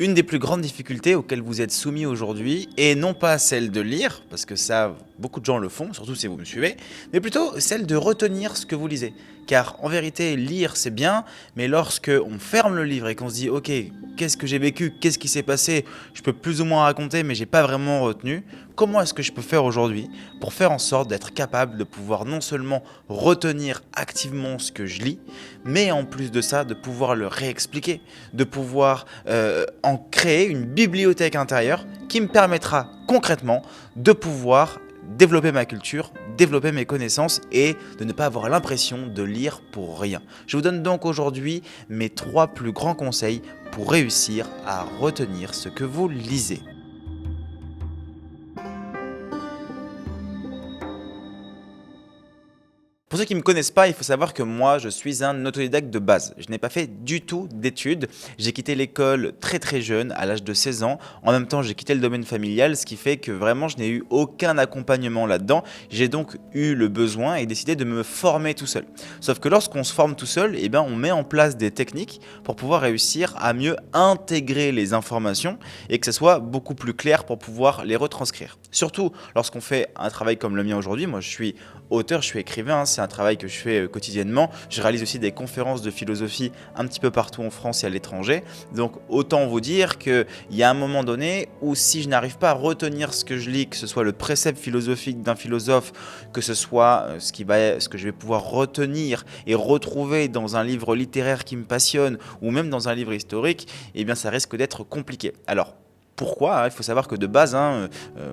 Une des plus grandes difficultés auxquelles vous êtes soumis aujourd'hui est non pas celle de lire, parce que ça, beaucoup de gens le font, surtout si vous me suivez, mais plutôt celle de retenir ce que vous lisez. Car en vérité, lire c'est bien, mais lorsque on ferme le livre et qu'on se dit ok, qu'est-ce que j'ai vécu, qu'est-ce qui s'est passé, je peux plus ou moins raconter, mais j'ai pas vraiment retenu, comment est-ce que je peux faire aujourd'hui pour faire en sorte d'être capable de pouvoir non seulement retenir activement ce que je lis, mais en plus de ça, de pouvoir le réexpliquer, de pouvoir en créer une bibliothèque intérieure qui me permettra concrètement de pouvoir développer ma culture, développer mes connaissances et de ne pas avoir l'impression de lire pour rien. Je vous donne donc aujourd'hui mes 3 plus grands conseils pour réussir à retenir ce que vous lisez. Pour ceux qui ne me connaissent pas, il faut savoir que moi, je suis un autodidacte de base. Je n'ai pas fait du tout d'études. J'ai quitté l'école très très jeune, à l'âge de 16 ans. En même temps, j'ai quitté le domaine familial, ce qui fait que vraiment, je n'ai eu aucun accompagnement là-dedans. J'ai donc eu le besoin et décidé de me former tout seul. Sauf que lorsqu'on se forme tout seul, eh ben, on met en place des techniques pour pouvoir réussir à mieux intégrer les informations et que ce soit beaucoup plus clair pour pouvoir les retranscrire. Surtout lorsqu'on fait un travail comme le mien aujourd'hui. Moi, je suis auteur, je suis écrivain, c'est un travail que je fais quotidiennement. Je réalise aussi des conférences de philosophie un petit peu partout en France et à l'étranger. Donc autant vous dire qu'il y a un moment donné où si je n'arrive pas à retenir ce que je lis, que ce soit le précepte philosophique d'un philosophe, que ce soit ce que je vais pouvoir retenir et retrouver dans un livre littéraire qui me passionne ou même dans un livre historique, eh bien ça risque d'être compliqué. Alors, pourquoi? Il faut savoir que de base,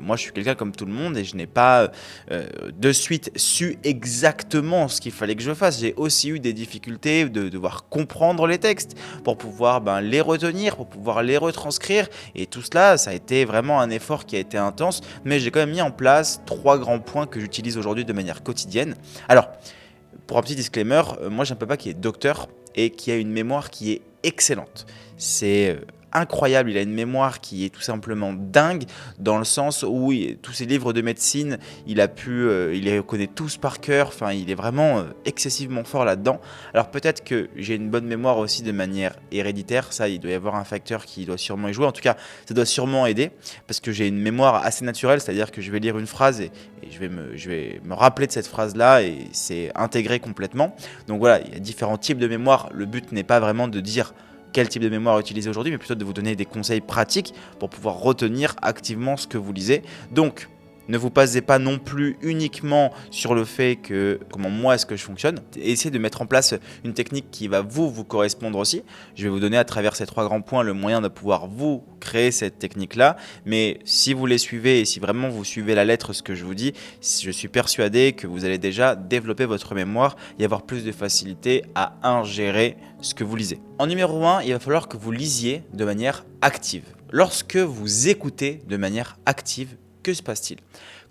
moi je suis quelqu'un comme tout le monde et je n'ai pas de suite su exactement ce qu'il fallait que je fasse. J'ai aussi eu des difficultés de devoir comprendre les textes pour pouvoir les retenir, pour pouvoir les retranscrire. Et tout cela, ça a été vraiment un effort qui a été intense, mais j'ai quand même mis en place 3 grands points que j'utilise aujourd'hui de manière quotidienne. Alors, pour un petit disclaimer, moi j'ai un papa qui est docteur et qui a une mémoire qui est excellente. C'est incroyable, il a une mémoire qui est tout simplement dingue dans le sens où tous ses livres de médecine, il les connaît tous par cœur, enfin il est vraiment excessivement fort là-dedans. Alors peut-être que j'ai une bonne mémoire aussi de manière héréditaire, ça il doit y avoir un facteur qui doit sûrement y jouer, en tout cas ça doit sûrement aider parce que j'ai une mémoire assez naturelle, c'est-à-dire que je vais lire une phrase et je vais me rappeler de cette phrase-là et c'est intégré complètement. Donc voilà, il y a différents types de mémoire, le but n'est pas vraiment de dire quel type de mémoire utiliser aujourd'hui, mais plutôt de vous donner des conseils pratiques pour pouvoir retenir activement ce que vous lisez. Donc, ne vous basez pas non plus uniquement sur le fait que comment moi est-ce que je fonctionne. Essayez de mettre en place une technique qui va vous correspondre aussi. Je vais vous donner à travers ces 3 grands points le moyen de pouvoir vous créer cette technique-là. Mais si vous les suivez et si vraiment vous suivez la lettre ce que je vous dis, je suis persuadé que vous allez déjà développer votre mémoire et avoir plus de facilité à ingérer ce que vous lisez. En numéro 1, il va falloir que vous lisiez de manière active. Lorsque vous écoutez de manière active, que se passe-t-il?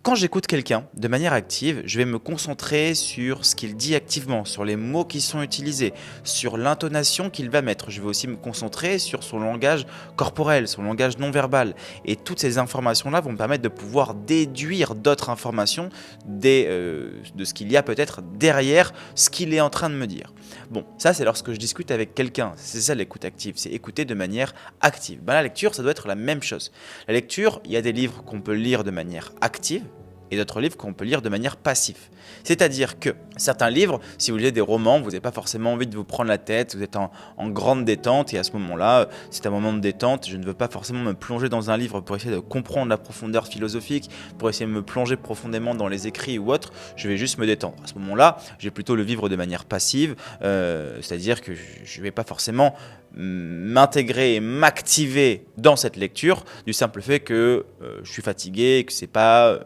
Quand j'écoute quelqu'un de manière active, je vais me concentrer sur ce qu'il dit activement, sur les mots qui sont utilisés, sur l'intonation qu'il va mettre. Je vais aussi me concentrer sur son langage corporel, son langage non verbal. Et toutes ces informations-là vont me permettre de pouvoir déduire d'autres informations de ce qu'il y a peut-être derrière ce qu'il est en train de me dire. Bon, ça c'est lorsque je discute avec quelqu'un. C'est ça l'écoute active, c'est écouter de manière active. La lecture, ça doit être la même chose. La lecture, il y a des livres qu'on peut lire de manière active et d'autres livres qu'on peut lire de manière passive. C'est-à-dire que certains livres, si vous lisez des romans, vous n'avez pas forcément envie de vous prendre la tête, vous êtes en grande détente et à ce moment-là, c'est un moment de détente, je ne veux pas forcément me plonger dans un livre pour essayer de comprendre la profondeur philosophique, pour essayer de me plonger profondément dans les écrits ou autre, je vais juste me détendre. À ce moment-là, je vais plutôt le vivre de manière passive, c'est-à-dire que je ne vais pas forcément m'intégrer et m'activer dans cette lecture du simple fait que je suis fatigué et que c'est pas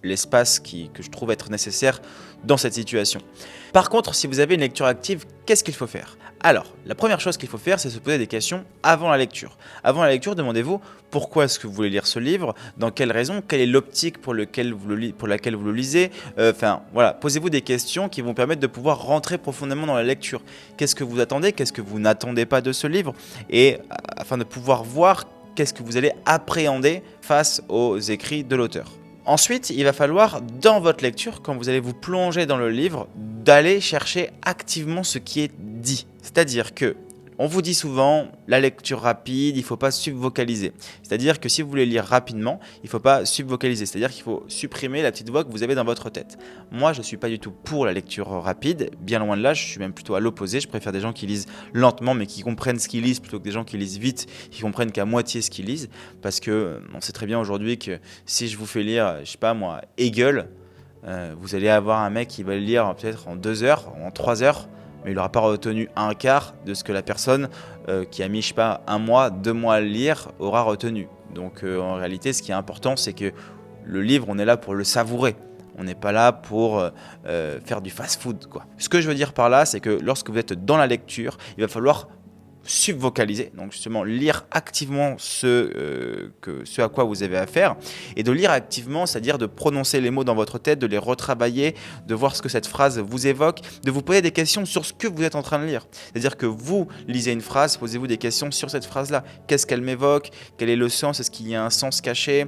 l'espace que je trouve être nécessaire dans cette situation. Par contre, si vous avez une lecture active, qu'est-ce qu'il faut faire? Alors, la première chose qu'il faut faire, c'est se poser des questions avant la lecture. Avant la lecture, demandez-vous pourquoi est-ce que vous voulez lire ce livre, dans quelle raison, quelle est l'optique pour laquelle vous le lisez. Voilà, posez-vous des questions qui vont permettre de pouvoir rentrer profondément dans la lecture. Qu'est-ce que vous attendez, qu'est-ce que vous n'attendez pas de ce livre, et afin de pouvoir voir qu'est-ce que vous allez appréhender face aux écrits de l'auteur. Ensuite, il va falloir, dans votre lecture, quand vous allez vous plonger dans le livre, d'aller chercher activement ce qui est dit. C'est-à-dire que On vous dit souvent, la lecture rapide, il ne faut pas subvocaliser. C'est-à-dire que si vous voulez lire rapidement, il ne faut pas subvocaliser. C'est-à-dire qu'il faut supprimer la petite voix que vous avez dans votre tête. Moi, je ne suis pas du tout pour la lecture rapide. Bien loin de là, je suis même plutôt à l'opposé. Je préfère des gens qui lisent lentement, mais qui comprennent ce qu'ils lisent, plutôt que des gens qui lisent vite, qui comprennent qu'à moitié ce qu'ils lisent. Parce que on sait très bien aujourd'hui que si je vous fais lire, je sais pas moi, Hegel, vous allez avoir un mec qui va le lire peut-être en 2 heures, en 3 heures, mais il n'aura pas retenu un quart de ce que la personne qui a mis, je sais pas, 1 mois, 2 mois à le lire aura retenu. Donc en réalité, ce qui est important, c'est que le livre, on est là pour le savourer. On n'est pas là pour faire du fast-food, quoi. Ce que je veux dire par là, c'est que lorsque vous êtes dans la lecture, il va falloir subvocaliser, donc justement lire activement ce à quoi vous avez affaire, et de lire activement, c'est-à-dire de prononcer les mots dans votre tête, de les retravailler, de voir ce que cette phrase vous évoque, de vous poser des questions sur ce que vous êtes en train de lire. C'est-à-dire que vous lisez une phrase, posez-vous des questions sur cette phrase-là. Qu'est-ce qu'elle m'évoque? Quel est le sens? Est-ce qu'il y a un sens caché?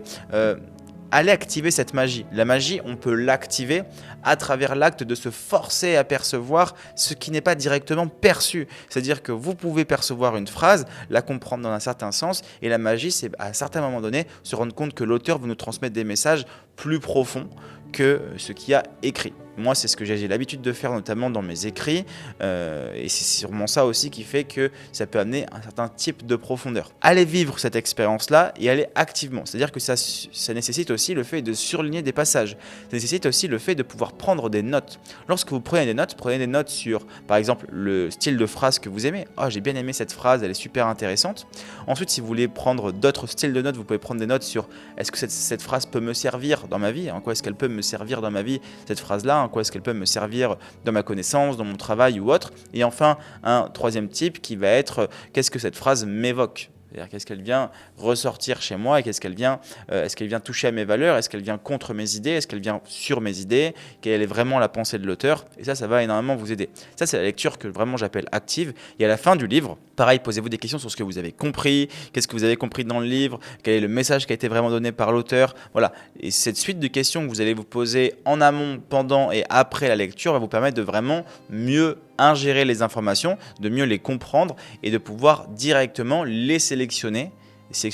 Allez activer cette magie. La magie, on peut l'activer à travers l'acte de se forcer à percevoir ce qui n'est pas directement perçu. C'est-à-dire que vous pouvez percevoir une phrase, la comprendre dans un certain sens, et la magie, c'est à un certain moment donné se rendre compte que l'auteur veut nous transmettre des messages plus profonds que ce qu'il y a écrit. Moi, c'est ce que j'ai l'habitude de faire, notamment dans mes écrits, et c'est sûrement ça aussi qui fait que ça peut amener un certain type de profondeur. Allez vivre cette expérience-là et allez activement. C'est-à-dire que ça nécessite aussi le fait de surligner des passages. Ça nécessite aussi le fait de pouvoir prendre des notes. Lorsque vous prenez des notes sur, par exemple, le style de phrase que vous aimez. « Oh, j'ai bien aimé cette phrase, elle est super intéressante. » Ensuite, si vous voulez prendre d'autres styles de notes, vous pouvez prendre des notes sur « Est-ce que cette phrase peut me servir dans ma vie? En quoi est-ce qu'elle peut me servir dans ma vie, cette phrase-là? En quoi est-ce qu'elle peut me servir dans ma connaissance, dans mon travail ou autre ?» Et enfin, un troisième type qui va être « Qu'est-ce que cette phrase m'évoque ?» C'est-à-dire qu'est-ce qu'elle vient ressortir chez moi et est-ce qu'elle vient toucher à mes valeurs, est-ce qu'elle vient contre mes idées, est-ce qu'elle vient sur mes idées, quelle est vraiment la pensée de l'auteur, et ça va énormément vous aider. Ça, c'est la lecture que vraiment j'appelle active. Et à la fin du livre, pareil, posez-vous des questions sur ce que vous avez compris, qu'est-ce que vous avez compris dans le livre, quel est le message qui a été vraiment donné par l'auteur. Voilà. Et cette suite de questions que vous allez vous poser en amont, pendant et après la lecture va vous permettre de vraiment mieux ingérer les informations, de mieux les comprendre et de pouvoir directement les sélectionner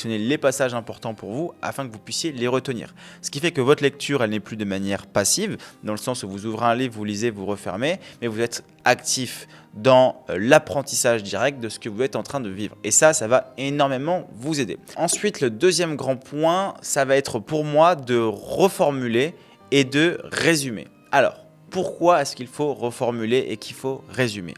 les passages importants pour vous afin que vous puissiez les retenir. Ce qui fait que votre lecture, elle n'est plus de manière passive, dans le sens où vous ouvrez un livre, vous lisez, vous refermez, mais vous êtes actif dans l'apprentissage direct de ce que vous êtes en train de vivre. Et ça va énormément vous aider. Ensuite, le deuxième grand point, ça va être pour moi de reformuler et de résumer. Alors, pourquoi est-ce qu'il faut reformuler et qu'il faut résumer?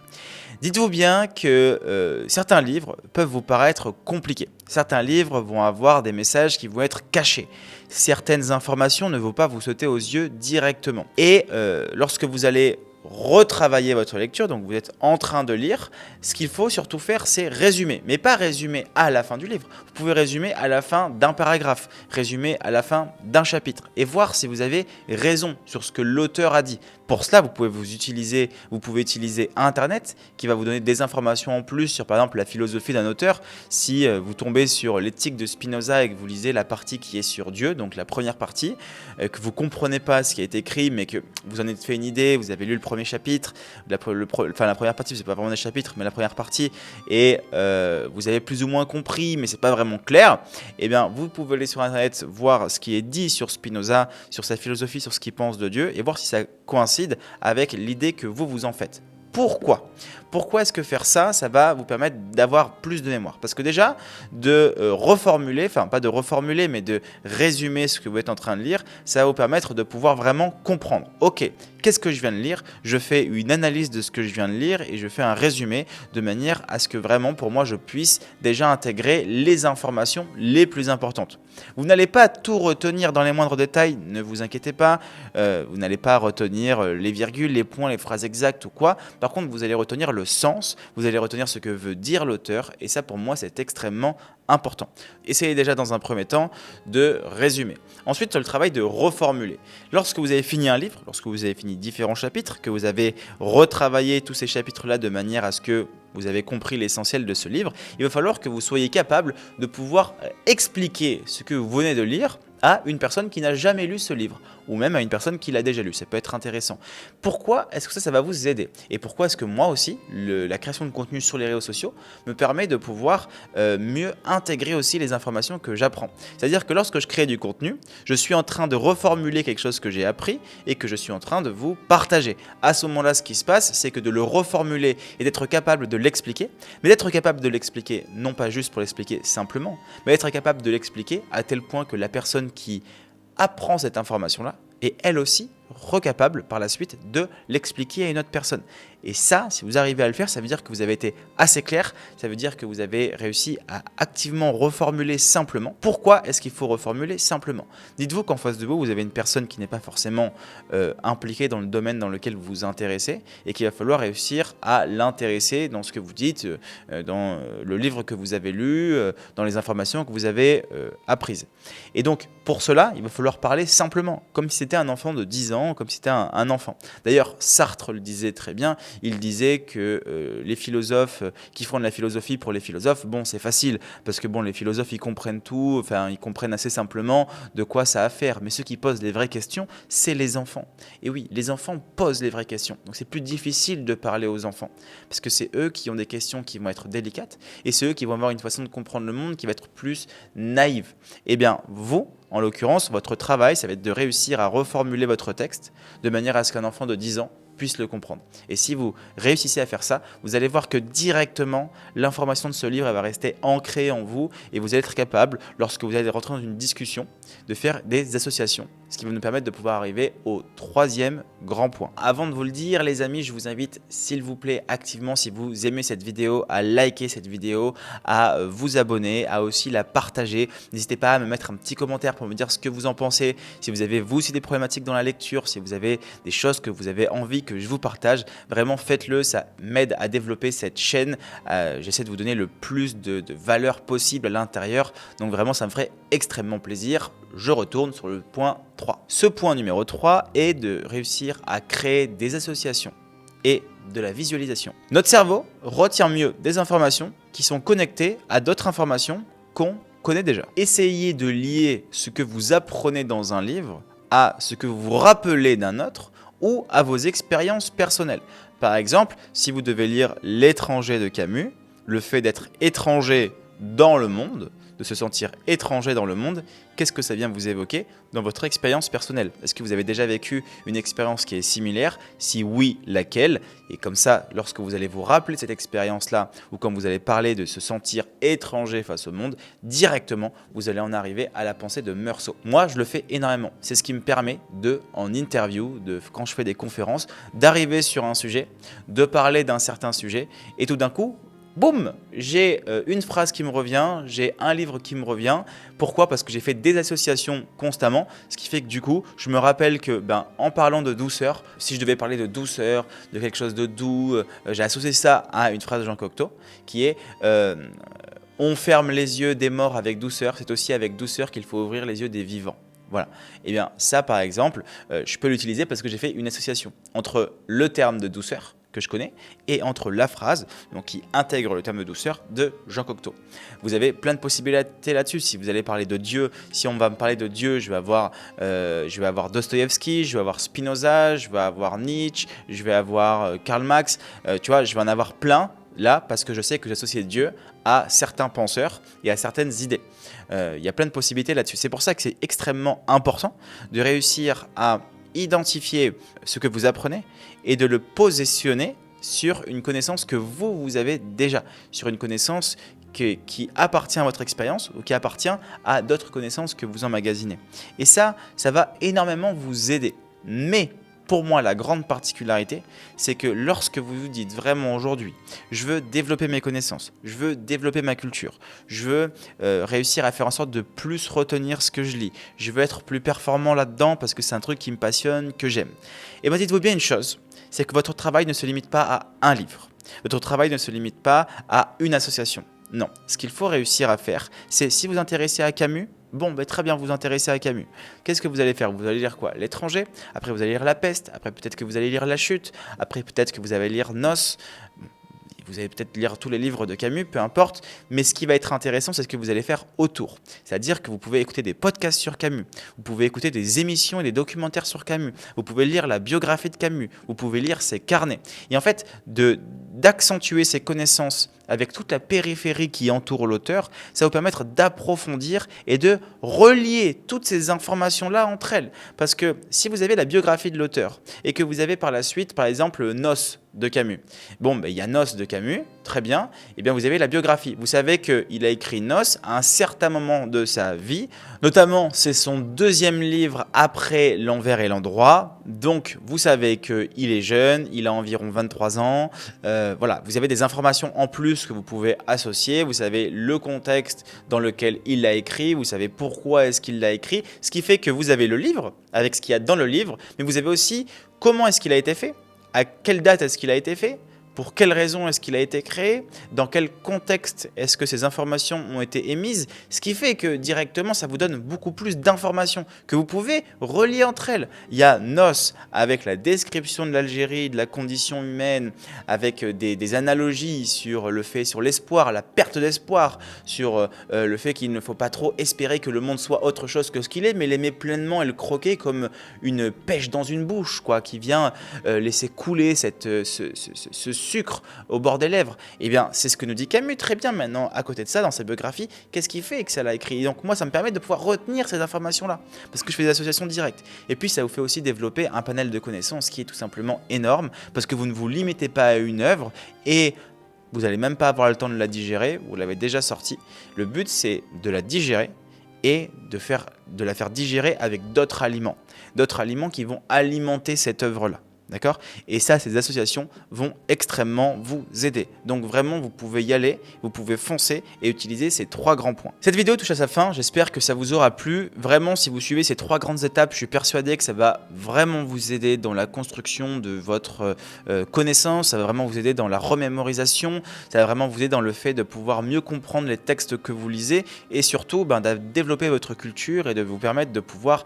Dites-vous bien que certains livres peuvent vous paraître compliqués. Certains livres vont avoir des messages qui vont être cachés. Certaines informations ne vont pas vous sauter aux yeux directement. Et lorsque vous allez retravailler votre lecture, donc vous êtes en train de lire, ce qu'il faut surtout faire, c'est résumer. Mais pas résumer à la fin du livre. Vous pouvez résumer à la fin d'un paragraphe, résumer à la fin d'un chapitre et voir si vous avez raison sur ce que l'auteur a dit. Pour cela, vous pouvez utiliser Internet qui va vous donner des informations en plus sur, par exemple, la philosophie d'un auteur. Si vous tombez sur l'éthique de Spinoza et que vous lisez la partie qui est sur Dieu, donc la première partie, que vous ne comprenez pas ce qui a été écrit, mais que vous en avez fait une idée, vous avez lu le premier chapitre, la première partie, c'est pas vraiment des chapitres, mais la première partie, et vous avez plus ou moins compris, mais c'est pas vraiment clair, eh bien, vous pouvez aller sur Internet voir ce qui est dit sur Spinoza, sur sa philosophie, sur ce qu'il pense de Dieu, et voir si ça coïncide avec l'idée que vous en faites. Pourquoi est-ce que faire ça va vous permettre d'avoir plus de mémoire? Parce que déjà, de reformuler, enfin pas de reformuler, mais de résumer ce que vous êtes en train de lire, ça va vous permettre de pouvoir vraiment comprendre. Ok, qu'est-ce que je viens de lire? Je fais une analyse de ce que je viens de lire et je fais un résumé de manière à ce que vraiment, pour moi, je puisse déjà intégrer les informations les plus importantes. Vous n'allez pas tout retenir dans les moindres détails, ne vous inquiétez pas. Vous n'allez pas retenir les virgules, les points, les phrases exactes ou quoi. Par contre, vous allez retenir le sens, vous allez retenir ce que veut dire l'auteur, et ça pour moi c'est extrêmement important. Essayez déjà dans un premier temps de résumer. Ensuite, le travail de reformuler. Lorsque vous avez fini un livre, lorsque vous avez fini différents chapitres, que vous avez retravaillé tous ces chapitres-là de manière à ce que vous avez compris l'essentiel de ce livre, il va falloir que vous soyez capable de pouvoir expliquer ce que vous venez de lire à une personne qui n'a jamais lu ce livre, ou même à une personne qui l'a déjà lu. Ça peut être intéressant. Pourquoi est-ce que ça va vous aider? Et pourquoi est-ce que moi aussi, la création de contenu sur les réseaux sociaux me permet de pouvoir mieux intégrer aussi les informations que j'apprends? C'est-à-dire que lorsque je crée du contenu, je suis en train de reformuler quelque chose que j'ai appris et que je suis en train de vous partager. À ce moment-là, ce qui se passe, c'est que de le reformuler et d'être capable de l'expliquer, mais d'être capable de l'expliquer non pas juste pour l'expliquer simplement, mais d'être capable de l'expliquer à tel point que la personne qui apprend cette information-là est elle aussi recapable par la suite de l'expliquer à une autre personne. Et ça, si vous arrivez à le faire, ça veut dire que vous avez été assez clair, ça veut dire que vous avez réussi à activement reformuler simplement. Pourquoi est-ce qu'il faut reformuler simplement? Dites-vous qu'en face de vous, vous avez une personne qui n'est pas forcément impliquée dans le domaine dans lequel vous vous intéressez et qu'il va falloir réussir à l'intéresser dans ce que vous dites, dans le livre que vous avez lu, dans les informations que vous avez apprises. Et donc, pour cela, il va falloir parler simplement, comme si c'était un enfant de 10 ans, comme si c'était un enfant. D'ailleurs, Sartre le disait très bien, il disait que les philosophes qui font de la philosophie pour les philosophes, bon, c'est facile, parce que bon, les philosophes, ils comprennent tout, enfin, ils comprennent assez simplement de quoi ça a à faire, mais ceux qui posent les vraies questions, c'est les enfants. Et oui, les enfants posent les vraies questions, donc c'est plus difficile de parler aux enfants, parce que c'est eux qui ont des questions qui vont être délicates, et c'est eux qui vont avoir une façon de comprendre le monde qui va être plus naïve. Eh bien, vous, en l'occurrence, votre travail, ça va être de réussir à reformuler votre texte de manière à ce qu'un enfant de 10 ans puisse le comprendre. Et si vous réussissez à faire ça, vous allez voir que directement, l'information de ce livre elle va rester ancrée en vous et vous allez être capable, lorsque vous allez rentrer dans une discussion, de faire des associations, ce qui va nous permettre de pouvoir arriver au troisième grand point. Avant de vous le dire, les amis, je vous invite, s'il vous plaît, activement, si vous aimez cette vidéo, à liker cette vidéo, à vous abonner, à aussi la partager. N'hésitez pas à me mettre un petit commentaire pour me dire ce que vous en pensez, si vous avez vous aussi des problématiques dans la lecture, si vous avez des choses que vous avez envie que je vous partage, vraiment faites-le, ça m'aide à développer cette chaîne. J'essaie de vous donner le plus de valeur possible à l'intérieur, donc vraiment ça me ferait extrêmement plaisir. Je retourne sur le point 3. Ce point numéro 3 est de réussir à créer des associations et de la visualisation. Notre cerveau retient mieux des informations qui sont connectées à d'autres informations qu'on connaît déjà. Essayez de lier ce que vous apprenez dans un livre à ce que vous vous rappelez d'un autre ou à vos expériences personnelles. Par exemple, si vous devez lire L'étranger de Camus, le fait d'être étranger dans le monde, de se sentir étranger dans le monde, qu'est-ce que ça vient vous évoquer dans votre expérience personnelle? Est-ce que vous avez déjà vécu une expérience qui est similaire? Si oui, laquelle? Et comme ça, lorsque vous allez vous rappeler de cette expérience-là, ou quand vous allez parler de se sentir étranger face au monde, directement, vous allez en arriver à la pensée de Meursault. Moi, je le fais énormément. C'est ce qui me permet en interview, quand je fais des conférences, d'arriver sur un sujet, de parler d'un certain sujet, et tout d'un coup, boum, j'ai une phrase qui me revient, j'ai un livre qui me revient. Pourquoi? Parce que j'ai fait des associations constamment, ce qui fait que du coup, je me rappelle que en parlant de douceur, si je devais parler de douceur, de quelque chose de doux, j'ai associé ça à une phrase de Jean Cocteau qui est on ferme les yeux des morts avec douceur, c'est aussi avec douceur qu'il faut ouvrir les yeux des vivants. Voilà. Et bien ça, par exemple, je peux l'utiliser parce que j'ai fait une association entre le terme de douceur que je connais et entre la phrase donc, qui intègre le terme de douceur de Jean Cocteau. Vous avez plein de possibilités là-dessus. Si vous allez parler de Dieu, si on va me parler de Dieu, je vais avoir Dostoïevski, je vais avoir Spinoza, je vais avoir Nietzsche, je vais avoir Karl Marx. Tu vois, je vais en avoir plein là parce que je sais que j'associe Dieu à certains penseurs et à certaines idées. Il y a plein de possibilités là-dessus. C'est pour ça que c'est extrêmement important de réussir à identifier ce que vous apprenez et de le positionner sur une connaissance que vous avez déjà, sur une connaissance qui appartient à votre expérience ou qui appartient à d'autres connaissances que vous emmagasinez. Et ça va énormément vous aider. Mais pour moi, la grande particularité, c'est que lorsque vous vous dites vraiment aujourd'hui, je veux développer mes connaissances, je veux développer ma culture, je veux réussir à faire en sorte de plus retenir ce que je lis, je veux être plus performant là-dedans parce que c'est un truc qui me passionne, que j'aime. Et bien dites-vous bien une chose, c'est que votre travail ne se limite pas à un livre. Votre travail ne se limite pas à une association. Non, ce qu'il faut réussir à faire, c'est si vous vous intéressez à Camus, bon, très bien, vous vous intéressez à Camus. Qu'est-ce que vous allez faire? Vous allez lire quoi? L'étranger. Après, vous allez lire La Peste. Après, peut-être que vous allez lire La Chute. Après, peut-être que vous allez lire Noce. vous allez peut-être lire tous les livres de Camus, peu importe, mais ce qui va être intéressant, c'est ce que vous allez faire autour. C'est-à-dire que vous pouvez écouter des podcasts sur Camus, vous pouvez écouter des émissions et des documentaires sur Camus, vous pouvez lire la biographie de Camus, vous pouvez lire ses carnets. Et en fait, d'accentuer ces connaissances avec toute la périphérie qui entoure l'auteur, ça va vous permettre d'approfondir et de relier toutes ces informations-là entre elles. Parce que si vous avez la biographie de l'auteur et que vous avez par la suite, par exemple, Noce de Camus. Bon, ben, il y a Noce de Camus, très bien. Et bien, vous avez la biographie. Vous savez qu'il a écrit Noce à un certain moment de sa vie. Notamment, c'est son deuxième livre après L'Envers et l'Endroit. Donc, vous savez qu'il est jeune, il a environ 23 ans. Voilà, vous avez des informations en plus que vous pouvez associer. Vous savez le contexte dans lequel il l'a écrit. Vous savez pourquoi est-ce qu'il l'a écrit. Ce qui fait que vous avez le livre avec ce qu'il y a dans le livre. Mais vous avez aussi comment est-ce qu'il a été fait. À quelle date est-ce qu'il a été fait? Pour quelles raisons est-ce qu'il a été créé? Dans quel contexte est-ce que ces informations ont été émises? Ce qui fait que directement, ça vous donne beaucoup plus d'informations que vous pouvez relier entre elles. Il y a Noce avec la description de l'Algérie, de la condition humaine, avec des analogies sur le fait, sur l'espoir, la perte d'espoir, sur le fait qu'il ne faut pas trop espérer que le monde soit autre chose que ce qu'il est, mais l'aimer pleinement et le croquer comme une pêche dans une bouche, quoi, qui vient laisser couler ce sucre au bord des lèvres. Eh bien, c'est ce que nous dit Camus très bien maintenant. À côté de ça, dans sa biographie, qu'est-ce qui fait que ça l'a écrit? Et donc moi, ça me permet de pouvoir retenir ces informations-là, parce que je fais des associations directes. Et puis, ça vous fait aussi développer un panel de connaissances qui est tout simplement énorme, parce que vous ne vous limitez pas à une œuvre et vous n'allez même pas avoir le temps de la digérer, vous l'avez déjà sortie. Le but, c'est de la digérer et de la faire digérer avec d'autres aliments qui vont alimenter cette œuvre-là. D'accord? Et ça, ces associations vont extrêmement vous aider. Donc vraiment, vous pouvez y aller, vous pouvez foncer et utiliser ces 3 grands points. Cette vidéo touche à sa fin, j'espère que ça vous aura plu. Vraiment, si vous suivez ces 3 grandes étapes, je suis persuadé que ça va vraiment vous aider dans la construction de votre connaissance, ça va vraiment vous aider dans la remémorisation, ça va vraiment vous aider dans le fait de pouvoir mieux comprendre les textes que vous lisez et surtout de développer votre culture et de vous permettre de pouvoir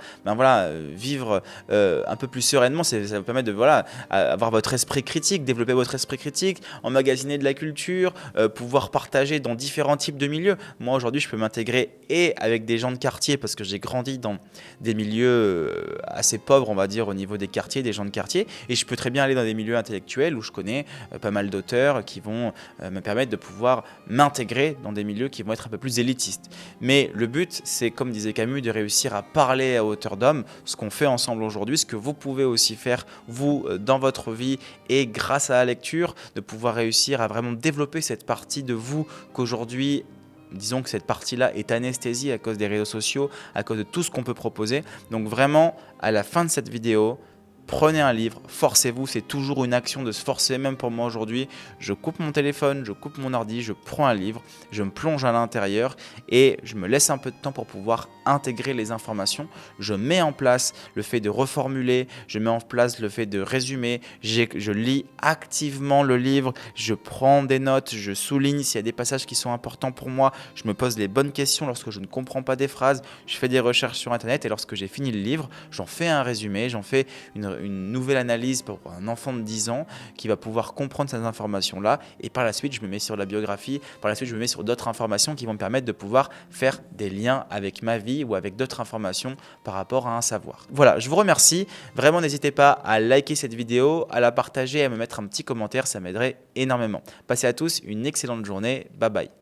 vivre un peu plus sereinement. Ça vous permet de avoir votre esprit critique, développer votre esprit critique, emmagasiner de la culture, pouvoir partager dans différents types de milieux. Moi aujourd'hui je peux m'intégrer et avec des gens de quartier parce que j'ai grandi dans des milieux assez pauvres, on va dire, au niveau des quartiers, des gens de quartier, et je peux très bien aller dans des milieux intellectuels où je connais pas mal d'auteurs qui vont me permettre de pouvoir m'intégrer dans des milieux qui vont être un peu plus élitistes. Mais le but, c'est, comme disait Camus, de réussir à parler à hauteur d'homme, ce qu'on fait ensemble aujourd'hui, ce que vous pouvez aussi faire vous dans votre vie, et grâce à la lecture de pouvoir réussir à vraiment développer cette partie de vous qu'aujourd'hui, disons que cette partie-là est anesthésie à cause des réseaux sociaux, à cause de tout ce qu'on peut proposer. Donc vraiment, à la fin de cette vidéo, prenez un livre, forcez-vous, c'est toujours une action de se forcer, même pour moi aujourd'hui. Je coupe mon téléphone, je coupe mon ordi, je prends un livre, je me plonge à l'intérieur et je me laisse un peu de temps pour pouvoir intégrer les informations. Je mets en place le fait de reformuler, je mets en place le fait de résumer, je lis activement le livre, je prends des notes, je souligne s'il y a des passages qui sont importants pour moi, je me pose les bonnes questions lorsque je ne comprends pas des phrases, je fais des recherches sur internet et lorsque j'ai fini le livre, j'en fais un résumé, j'en fais une nouvelle analyse pour un enfant de 10 ans qui va pouvoir comprendre ces informations-là, et par la suite je me mets sur la biographie, par la suite je me mets sur d'autres informations qui vont me permettre de pouvoir faire des liens avec ma vie ou avec d'autres informations par rapport à un savoir. Voilà, je vous remercie, vraiment n'hésitez pas à liker cette vidéo, à la partager et à me mettre un petit commentaire, ça m'aiderait énormément. Passez à tous une excellente journée, bye bye.